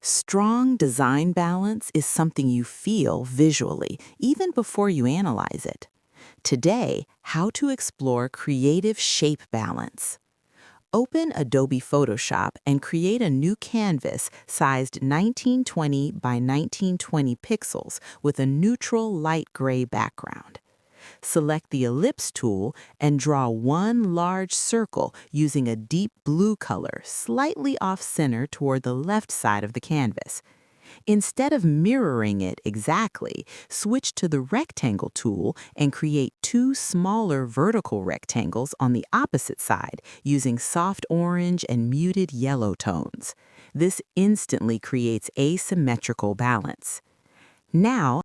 Strong design balance is something you feel visually, even before you analyze it. Today, how to explore creative shape balance. Open Adobe Photoshop and create a new canvas sized 1920 by 1920 pixels with a neutral light gray background. Select the ellipse tool and draw one large circle using a deep blue color slightly off-center toward the left side of the canvas. Instead of mirroring it exactly, switch to the rectangle tool and create two smaller vertical rectangles on the opposite side using soft orange and muted yellow tones. This instantly creates asymmetrical balance. Now,